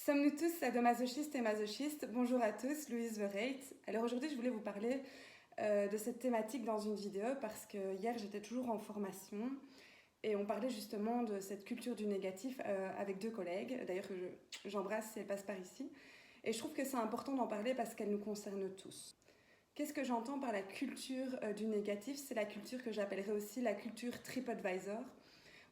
Sommes-nous tous sadomasochistes et masochistes? Bonjour à tous, Louise Verreit. Alors aujourd'hui, je voulais vous parler de cette thématique dans une vidéo parce que hier, j'étais toujours en formation et on parlait justement de cette culture du négatif avec deux collègues, d'ailleurs que j'embrasse si elles passent par ici. Et je trouve que c'est important d'en parler parce qu'elle nous concerne tous. Qu'est-ce que j'entends par la culture du négatif? C'est la culture que j'appellerais aussi la culture TripAdvisor,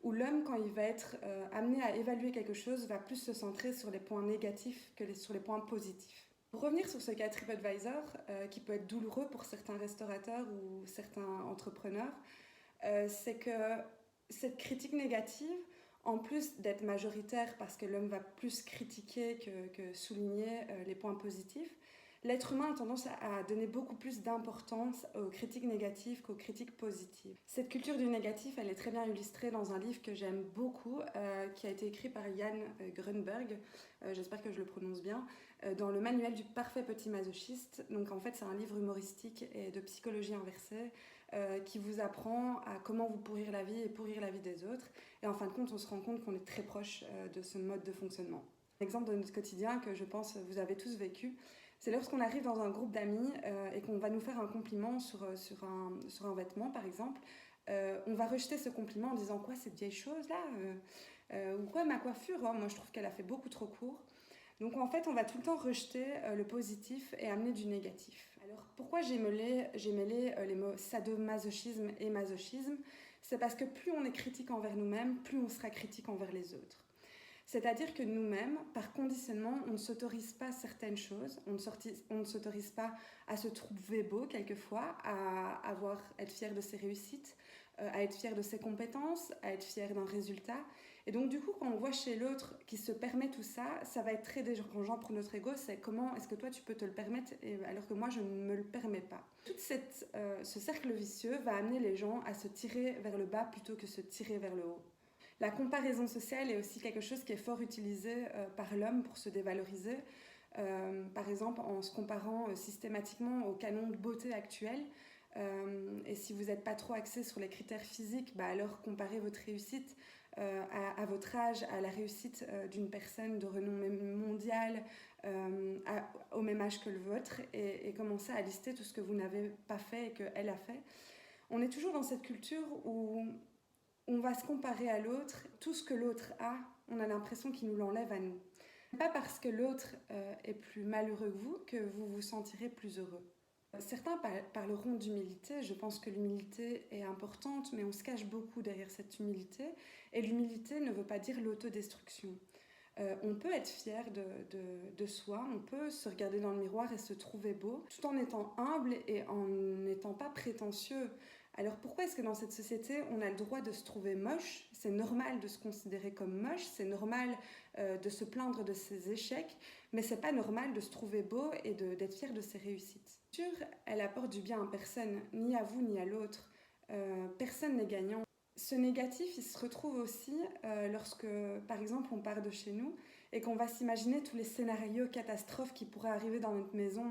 où l'homme, quand il va être amené à évaluer quelque chose, va plus se centrer sur les points négatifs que sur les points positifs. Pour revenir sur ce cas TripAdvisor, qui peut être douloureux pour certains restaurateurs ou certains entrepreneurs, c'est que cette critique négative, en plus d'être majoritaire parce que l'homme va plus critiquer que souligner les points positifs, l'être humain a tendance à donner beaucoup plus d'importance aux critiques négatives qu'aux critiques positives. Cette culture du négatif, elle est très bien illustrée dans un livre que j'aime beaucoup, qui a été écrit par Yann Grunberg, j'espère que je le prononce bien, dans le manuel du parfait petit masochiste. Donc en fait, c'est un livre humoristique et de psychologie inversée qui vous apprend à comment vous pourrir la vie et pourrir la vie des autres. Et en fin de compte, on se rend compte qu'on est très proche de ce mode de fonctionnement. Un exemple de notre quotidien que je pense vous avez tous vécu, c'est lorsqu'on arrive dans un groupe d'amis et qu'on va nous faire un compliment sur un vêtement, par exemple. On va rejeter ce compliment en disant quoi, cette vieille chose là ou quoi, ma coiffure, oh, moi je trouve qu'elle a fait beaucoup trop court. Donc en fait, on va tout le temps rejeter le positif et amener du négatif. Alors pourquoi j'ai mêlé les mots sadomasochisme et masochisme? C'est parce que plus on est critique envers nous-mêmes, plus on sera critique envers les autres. C'est-à-dire que nous-mêmes, par conditionnement, on ne s'autorise pas certaines choses, on ne s'autorise pas à se trouver beau quelquefois, à être fier de ses réussites, à être fier de ses compétences, à être fier d'un résultat. Et donc du coup, quand on voit chez l'autre qui se permet tout ça, ça va être très dérangeant pour notre ego. C'est comment est-ce que toi tu peux te le permettre alors que moi je ne me le permets pas. Tout ce cercle vicieux va amener les gens à se tirer vers le bas plutôt que se tirer vers le haut. La comparaison sociale est aussi quelque chose qui est fort utilisé par l'homme pour se dévaloriser. Par exemple, en se comparant systématiquement au canon de beauté actuel. Et si vous n'êtes pas trop axé sur les critères physiques, alors comparez votre réussite à votre âge, à la réussite d'une personne de renom mondial au même âge que le vôtre et commencez à lister tout ce que vous n'avez pas fait et qu'elle a fait. On est toujours dans cette culture où on va se comparer à l'autre, tout ce que l'autre a, on a l'impression qu'il nous l'enlève à nous. Pas parce que l'autre est plus malheureux que vous vous sentirez plus heureux. Certains parleront d'humilité, je pense que l'humilité est importante, mais on se cache beaucoup derrière cette humilité, et l'humilité ne veut pas dire l'autodestruction. On peut être fier de soi, on peut se regarder dans le miroir et se trouver beau, tout en étant humble et en n'étant pas prétentieux. Alors pourquoi est-ce que dans cette société, on a le droit de se trouver moche? C'est normal de se considérer comme moche, c'est normal de se plaindre de ses échecs, mais c'est pas normal de se trouver beau et d'être fier de ses réussites. Bien sûr, elle apporte du bien à personne, ni à vous ni à l'autre. Personne n'est gagnant. Ce négatif, il se retrouve aussi lorsque, par exemple, on part de chez nous et qu'on va s'imaginer tous les scénarios catastrophes qui pourraient arriver dans notre maison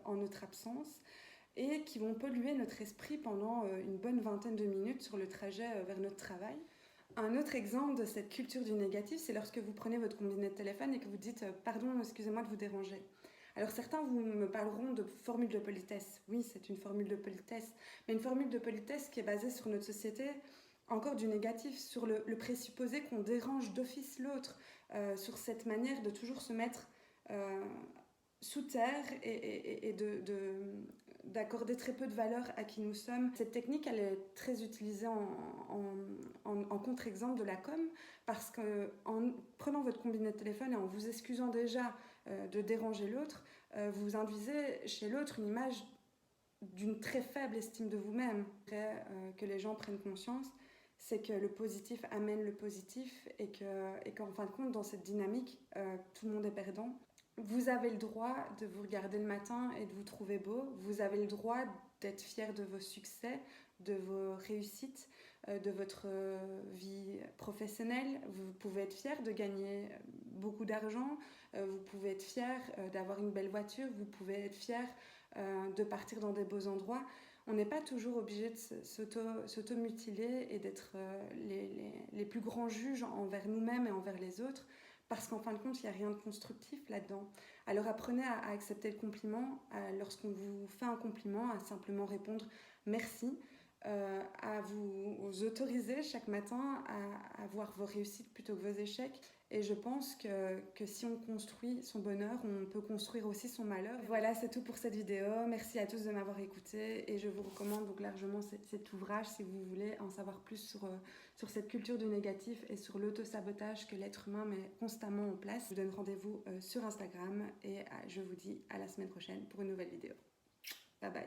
en notre absence et qui vont polluer notre esprit pendant une bonne vingtaine de minutes sur le trajet vers notre travail. Un autre exemple de cette culture du négatif, c'est lorsque vous prenez votre combiné de téléphone et que vous dites « Pardon, excusez-moi de vous déranger ». Alors certains vous me parleront de formule de politesse. Oui, c'est une formule de politesse, mais une formule de politesse qui est basée sur notre société, encore du négatif, sur le présupposé qu'on dérange d'office l'autre, sur cette manière de toujours se mettre sous terre et d'accorder très peu de valeur à qui nous sommes. Cette technique, elle est très utilisée en contre-exemple de la com, parce qu'en prenant votre combiné de téléphone et en vous excusant déjà de déranger l'autre, vous induisez chez l'autre une image d'une très faible estime de vous-même. Que les gens prennent conscience, c'est que le positif amène le positif et qu'en fin de compte, dans cette dynamique, tout le monde est perdant. Vous avez le droit de vous regarder le matin et de vous trouver beau. Vous avez le droit d'être fier de vos succès, de vos réussites, de votre vie professionnelle. Vous pouvez être fier de gagner beaucoup d'argent. Vous pouvez être fier d'avoir une belle voiture. Vous pouvez être fier de partir dans des beaux endroits. On n'est pas toujours obligé de s'auto-mutiler et d'être les plus grands juges envers nous-mêmes et envers les autres. parce qu'en fin de compte, il n'y a rien de constructif là-dedans. Alors apprenez à accepter le compliment, lorsqu'on vous fait un compliment, à simplement répondre merci, à vous autoriser chaque matin à voir vos réussites plutôt que vos échecs. Et je pense que si on construit son bonheur, on peut construire aussi son malheur. Voilà, c'est tout pour cette vidéo. Merci à tous de m'avoir écouté et je vous recommande donc largement cet ouvrage si vous voulez en savoir plus sur cette culture du négatif et sur l'auto-sabotage que l'être humain met constamment en place. Je vous donne rendez-vous sur Instagram et je vous dis à la semaine prochaine pour une nouvelle vidéo. Bye bye.